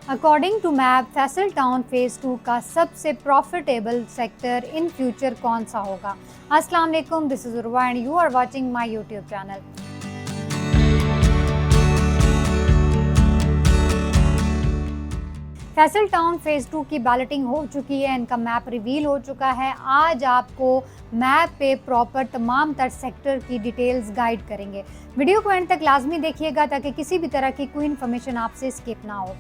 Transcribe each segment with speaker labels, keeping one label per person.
Speaker 1: According to map Faisal town phase 2 का सबसे profitable sector in future कौन सा होगा? अस्सलाम वालेकुम, this is Urwa and you are watching my YouTube channel. Faisal town phase 2 की बैलेटिंग हो चुकी है, इनका मैप रिवील हो चुका है। आज आपको मैप पे प्रॉपर तमाम तर सेक्टर की डिटेल्स गाइड करेंगे। वीडियो को एंड तक लाजमी देखिएगा ताकि किसी भी तरह की कोई इन्फॉर्मेशन आपसे स्किप ना हो।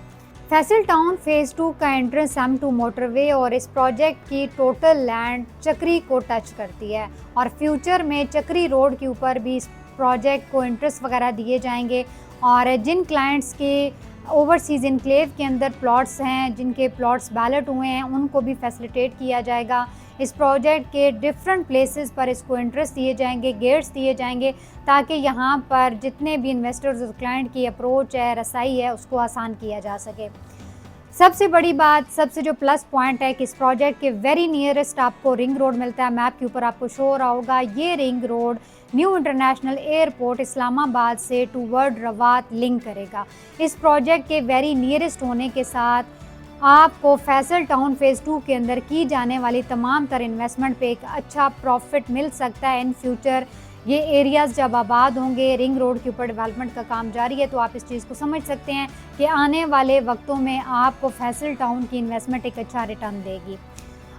Speaker 1: फैसल टाउन फेज़ 2 का एंट्रेंस M2 मोटरवे और इस प्रोजेक्ट की टोटल लैंड चक्री को टच करती है और फ्यूचर में चक्री रोड के ऊपर भी इस प्रोजेक्ट को इंटरेस्ट वगैरह दिए जाएंगे। और जिन क्लाइंट्स के ओवरसीज़ इनक्लेव के अंदर प्लॉट्स हैं, जिनके प्लॉट्स बैलेट हुए हैं, उनको भी फैसिलिटेट किया जाएगा। इस प्रोजेक्ट के डिफरेंट प्लेसेस पर इसको इंटरेस्ट दिए जाएंगे, गेट्स दिए जाएंगे ताकि यहाँ पर जितने भी इन्वेस्टर्स और क्लाइंट की अप्रोच है, रसाई है, उसको आसान किया जा सके। सबसे बड़ी बात, सबसे जो प्लस पॉइंट है कि इस प्रोजेक्ट के वेरी नियरेस्ट आपको रिंग रोड मिलता है। मैप के ऊपर आपको शो हो रहा होगा, ये ring road new international airport Islamabad से टूवर्ड रवात लिंक करेगा। इस प्रोजेक्ट के वेरी नियरेस्ट होने के साथ आपको फैसल टाउन फेज़ 2 के अंदर की जाने वाली तमाम तर इन्वेस्टमेंट पे एक अच्छा प्रॉफिट मिल सकता है इन फ्यूचर। ये एरियाज़ जब आबाद होंगे, रिंग रोड के ऊपर डेवलपमेंट का काम जारी है, तो आप इस चीज़ को समझ सकते हैं कि आने वाले वक्तों में आपको फैसल टाउन की इन्वेस्टमेंट एक अच्छा रिटर्न देगी।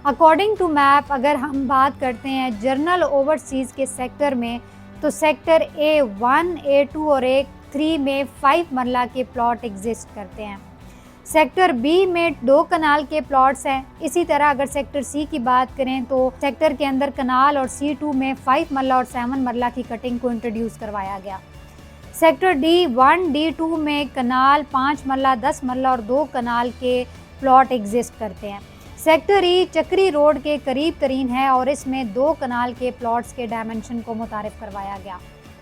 Speaker 1: अकॉर्डिंग टू मैप अगर हम बात करते हैं जनरल ओवरसीज़ के सेक्टर में, तो सेक्टर A1, A2 और A3 में 5 मरला के प्लॉट एग्जिस्ट करते हैं। सेक्टर बी में 2 कनाल के प्लॉट्स हैं। इसी तरह अगर सेक्टर सी की बात करें तो सेक्टर के अंदर कनाल और C2 में 5 मरला और 7 मरला की कटिंग को इंट्रोड्यूस करवाया गया। सेक्टर D1, D2 में कनाल, 5 मरला, 10 मरला और 2 कनाल के प्लॉट एग्जिस्ट करते हैं। सेक्टर ई चक्री रोड के करीब तरीन है और इसमें 2 कनाल के प्लॉट्स के डायमेंशन को मुतारिफ करवाया गया।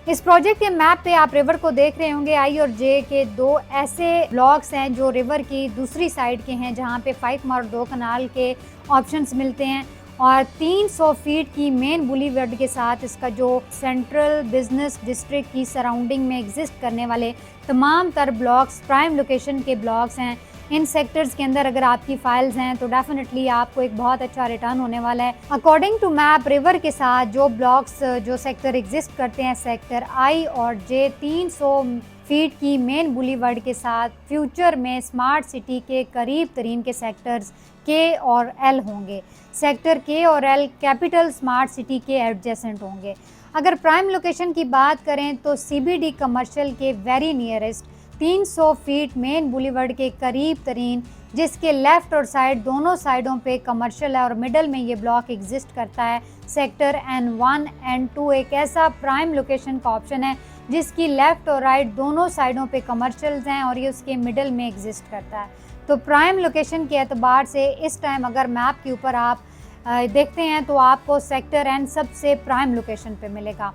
Speaker 1: इस प्रोजेक्ट के मैप पे आप रिवर को देख रहे होंगे। आई और जे के 2 ऐसे ब्लॉक्स हैं जो रिवर की दूसरी साइड के हैं, जहाँ पे 5 और 2 कनाल के ऑप्शंस मिलते हैं और 300 फीट की मेन बुलीवर्ड के साथ इसका जो सेंट्रल बिजनेस डिस्ट्रिक्ट की सराउंडिंग में एग्जिस्ट करने वाले तमाम तर ब्लॉक्स प्राइम लोकेशन के ब्लॉक्स हैं। इन सेक्टर्स के अंदर अगर आपकी फाइल्स हैं तो डेफिनेटली आपको एक बहुत अच्छा रिटर्न होने वाला है। अकॉर्डिंग टू मैप रिवर के साथ जो ब्लॉक्स जो सेक्टर एग्जिस्ट करते हैं, सेक्टर आई और जे 300 फीट की मेन बुलीवर्ड के साथ फ्यूचर में स्मार्ट सिटी के करीब तरीन के सेक्टर्स के और एल होंगे। सेक्टर के और एल कैपिटल स्मार्ट सिटी के एडजेसेंट होंगे। अगर प्राइम लोकेशन की बात करें तो CBD कमर्शियल के very nearest 300 feet main boulevard के करीब तरीन, जिसके लेफ़्ट और साइड दोनों साइडों पे कमर्शियल है और मिडल में ये ब्लॉक एग्जिस्ट करता है। सेक्टर N1, N2 एक ऐसा प्राइम लोकेशन का ऑप्शन है जिसकी लेफ़्ट और राइट दोनों साइडों पे कमर्शियल्स हैं और ये उसके मिडल में एग्जिस्ट करता है। तो प्राइम लोकेशन के एतबार से इस टाइम अगर मैप के ऊपर आप देखते हैं तो आपको सेक्टर N सबसे प्राइम लोकेशन पे मिलेगा।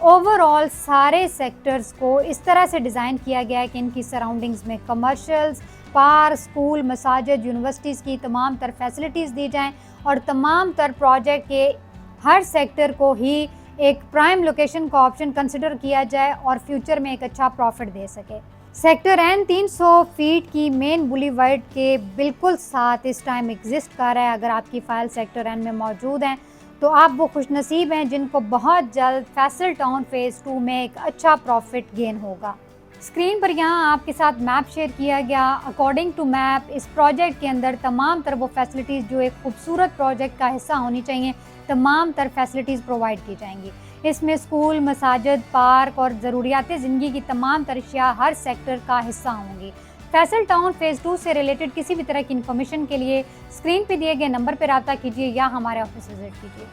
Speaker 1: ओवरऑल सारे सेक्टर्स को इस तरह से डिज़ाइन किया गया है कि इनकी सराउंडिंग्स में कमर्शियल्स, पार्क, स्कूल, मसाजिद, यूनिवर्सिटीज़ की तमाम तर फैसिलिटीज़ दी जाएं और तमाम तर प्रोजेक्ट के हर सेक्टर को ही एक प्राइम लोकेशन का ऑप्शन कंसिडर किया जाए और फ्यूचर में एक अच्छा प्रॉफिट दे सके। सेक्टर N 300 फीट की मेन बुलीवर्ड के बिल्कुल साथ इस टाइम एग्जिस्ट कर रहा है। अगर आपकी फ़ाइल सेक्टर N में मौजूद हैं तो आप वो खुशनसीब हैं जिनको बहुत जल्द फैसल टाउन फेज़ 2 में एक अच्छा प्रॉफिट गेन होगा। स्क्रीन पर यहाँ आपके साथ मैप शेयर किया गया। अकॉर्डिंग टू मैप इस प्रोजेक्ट के अंदर तमाम तर वो फैसिलिटीज़ जो एक खूबसूरत प्रोजेक्ट का हिस्सा होनी चाहिए, तमाम तर फैसिलिटीज़ प्रोवाइड की जाएंगी। इसमें स्कूल, मसाजिद, पार्क और ज़रूरियात ज़िंदगी की तमाम तर अशिया हर सेक्टर का हिस्सा होंगी। फैसल टाउन फेज़ 2 से रिलेटेड किसी भी तरह की इन्फॉर्मेशन के लिए स्क्रीन पे दिए गए नंबर पर रब्ता कीजिए या हमारे ऑफिस विजिट कीजिए।